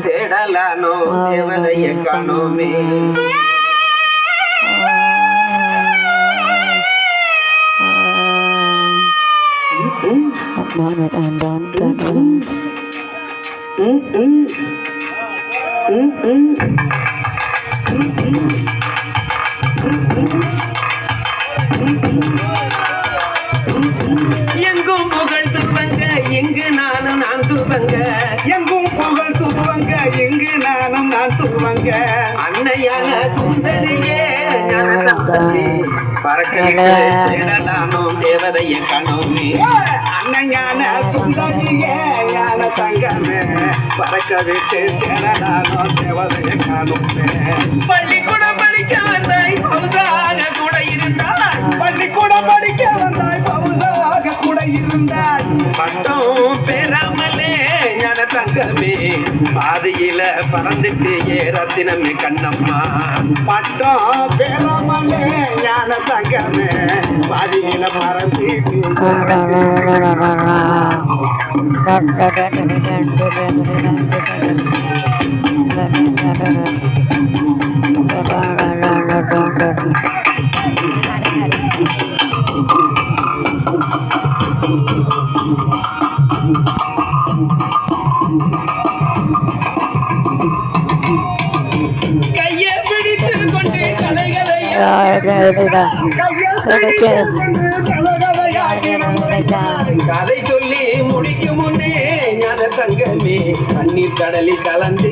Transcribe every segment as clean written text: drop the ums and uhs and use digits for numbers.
தேடலானோ தேவதைய காணோமே. எங்கும் புகழ் துவங்க எங்கு நானும் நான் துவங்க, எங்கும் புகழ் துவங்க எங்கு நானும் நான் துவங்க. அன்னையான சுந்தரியே பறக்கலானோ தேவதைய காணோமே. அன்னையான சுந்தரியே ஞான தங்கமே பறக்க விட்டு தேடலானோ தேவதைய காணோமே. பள்ளிக்கூடம் படிக்க வந்தாய் பௌசாக கூட இருந்தாய், பள்ளிக்கூடம் படிக்க வந்தாய் பௌசாக கூட இருந்தாய். பட்டம் பெறாமலே ஞான தங்கமே பாதியில பறந்துட்டு ரத்தினமே கண்ணம்மா. பட்டம் பெறாமலே ஞான தங்கமே பாதியில பறந்துட்டு கையை பிடித்து கொண்டு கதை கதை சொல்லி முடிக்கும் முன்னே ஞான தங்கமே கண்ணீர் கடலில் கலந்து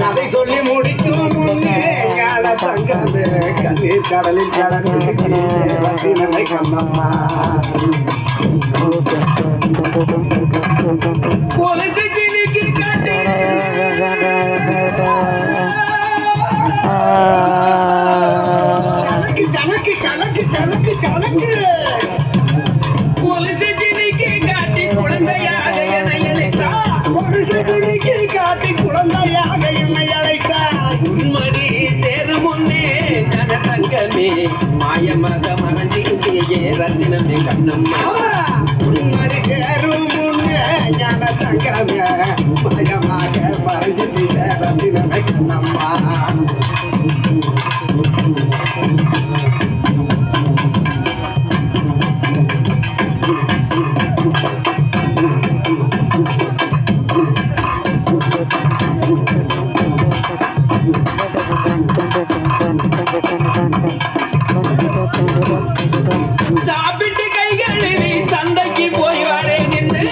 கதை சொல்லி முடிக்கும் முன்னே ஞான தங்கமே கண்ணீர் கடலில் கலந்து ரத்தினமே கண்ணம்மா. கொலைச்சு சினிக்கு காட்டு சனக்கு சனக்கு சனக்கு சனக்கு கொலைச்சு சினிக்கு காட்டி குழந்தையாக என்னை அழைத்தார், பொருஷனுக்கு காட்டி குழந்தையாக என்னை அழைத்தார். உன்மடி சேரும் முன்னே ஞான தங்கமே மாயமாக மறைஞ்சிட்டே ரத்தினமே கண்ணம்மா. உன்மடி சேரும் முன்னே ஞான தங்கமே மாயமாக மறைஞ்சிட்டே ரத்தினமே கண்ணம்மா. சாப்பிட்டு கை கழுவி சந்தைக்கு போய் வரேன் என்று,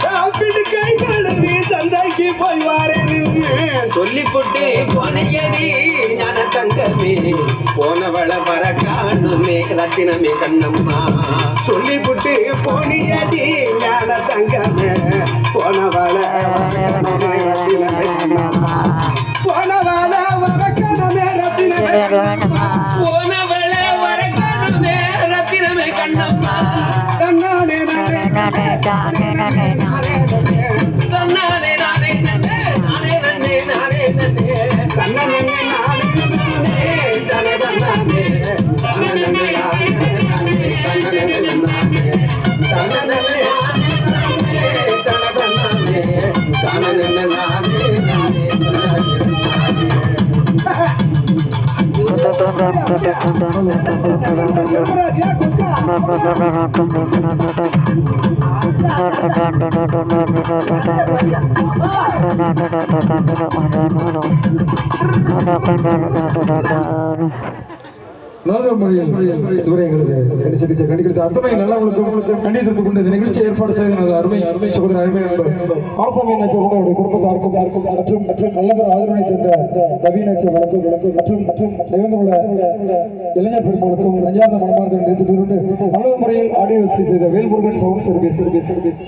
சாப்பிட்டு கை கழுவி சந்தைக்கு போய் வரேன் என்று சொல்லி போட்டு போனையடி ஞான தங்கமே போனவள வர காணுமே ரத்தினமே கண்ணம்மா. சொல்லி புட்டு போனியடி ஞான தங்கமே போனவள ரத்தினமே கண்ணம்மா. போனவள வரக்கணமே ரத்தினமே கண்ணம்மா. போனவள வர காணுமே ரத்தினமே கண்ணம்மா. தன்னானே நானே தன்னானே நானே நன்னே நானே நன்னே நானே நன்னே தன்னனே நானே நானே தனே தன்னானே தன்னனே நானே நானே தன்னனே நானே தன்னனே நானே தனதன்னானே தன்னனே நானே நானே சிவராசியா குக்கா மொழியில் இதுவரை எங்களுக்கு கண்டிக்கிறது அத்தனை நல்லவங்களுக்கு கண்டித்து கொண்டு இந்த நிகழ்ச்சி ஏற்பாடு செய்த அருமை அருமை சகோதரர் அருமை ஆசாமி நச்சவர்களுடைய குடும்பத்தாருக்கும் மற்றும் மற்றும் நல்லவர் ஆதரவை தந்த நவீனச்ச வளர்ச்சி மற்றும் மற்றும் நிகழ்ந்துள்ள இளைஞர் பெருமாளுக்கும் நஞ்சார்ந்த மனமார்ந்த நிறுத்தி நல்ல முறையில் ஆடியோ செய்த வேல்முருகன் சவுண்ட் சர்வீஸ்